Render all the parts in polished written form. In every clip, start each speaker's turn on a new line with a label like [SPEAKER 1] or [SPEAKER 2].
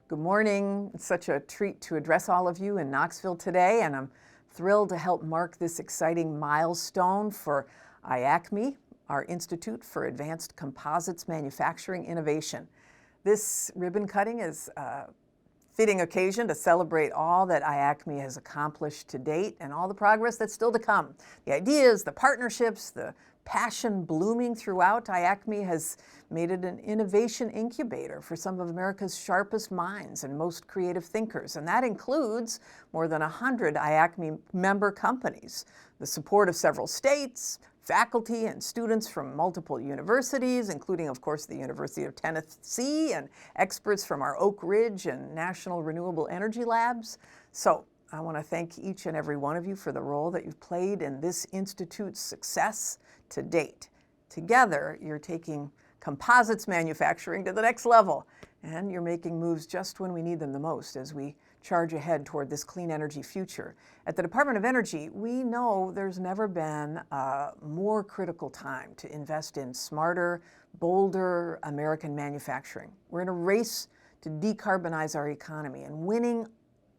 [SPEAKER 1] Good morning. It's such a treat to address all of you in Knoxville today, and I'm thrilled to help mark this exciting milestone for IACMI, our Institute for Advanced Composites Manufacturing Innovation. This ribbon cutting is a fitting occasion to celebrate all that IACMI has accomplished to date and all the progress that's still to come. The ideas, the partnerships, the passion blooming throughout. IACMI has made it an innovation incubator for some of America's sharpest minds and most creative thinkers, and that includes more than 100 IACMI member companies, the support of several states, faculty and students from multiple universities, including, of course, the University of Tennessee, and experts from our Oak Ridge and National Renewable Energy Labs. So I want to thank each and every one of you for the role that you've played in this institute's success to date. Together, you're taking composites manufacturing to the next level, and you're making moves just when we need them the most as we charge ahead toward this clean energy future. At the Department of Energy, we know there's never been a more critical time to invest in smarter, bolder American manufacturing. We're in a race to decarbonize our economy, and winning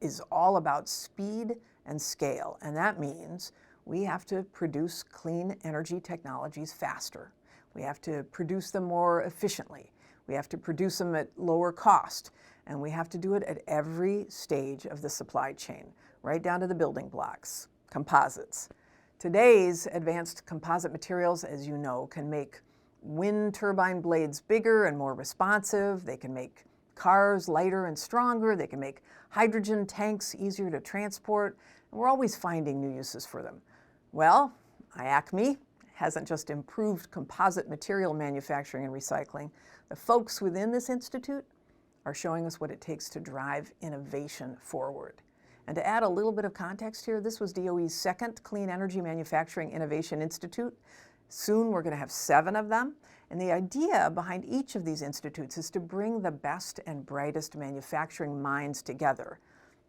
[SPEAKER 1] is all about speed and scale, and that means we have to produce clean energy technologies faster. We have to produce them more efficiently. We have to produce them at lower cost, and we have to do it at every stage of the supply chain, right down to the building blocks, composites. Today's advanced composite materials, as you know, can make wind turbine blades bigger and more responsive. They can make cars lighter and stronger. They can make hydrogen tanks easier to transport. And we're always finding new uses for them. Well, IACMI hasn't just improved composite material manufacturing and recycling. The folks within this institute are showing us what it takes to drive innovation forward. And to add a little bit of context here, this was DOE's second Clean Energy Manufacturing Innovation Institute. Soon we're going to have 7 of them. And the idea behind each of these institutes is to bring the best and brightest manufacturing minds together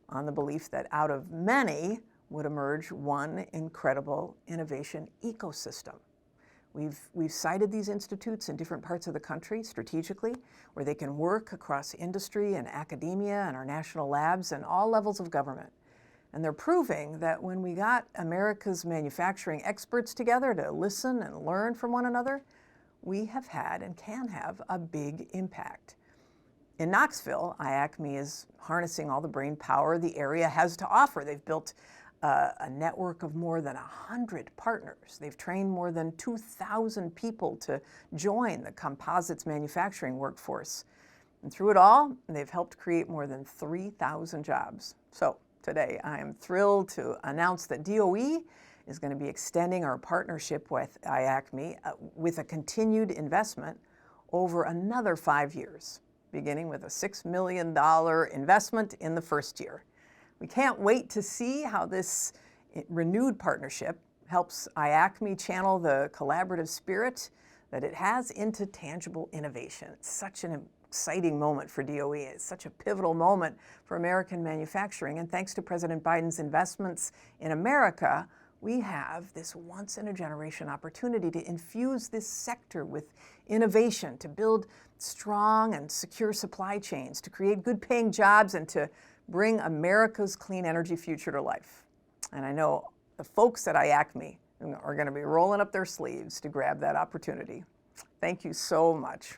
[SPEAKER 1] on the belief that out of many would emerge one incredible innovation ecosystem. We've cited these institutes in different parts of the country strategically, where they can work across industry and academia and our national labs and all levels of government. And they're proving that when we got America's manufacturing experts together to listen and learn from one another, we have had and can have a big impact. In Knoxville, IACMI is harnessing all the brain power the area has to offer. They've built a network of more than 100 partners. They've trained more than 2,000 people to join the composites manufacturing workforce. And through it all, they've helped create more than 3,000 jobs. So today, I am thrilled to announce that DOE is going to be extending our partnership with IACMI with a continued investment over another 5 years, beginning with a $6 million investment in the first year. We can't wait to see how this renewed partnership helps IACMI channel the collaborative spirit that it has into tangible innovation. It's such an exciting moment for DOE. It's such a pivotal moment for American manufacturing. And thanks to President Biden's investments in America, we have this once-in-a-generation opportunity to infuse this sector with innovation, to build strong and secure supply chains, to create good-paying jobs, and to bring America's clean energy future to life. And I know the folks at IACMI are going to be rolling up their sleeves to grab that opportunity. Thank you so much.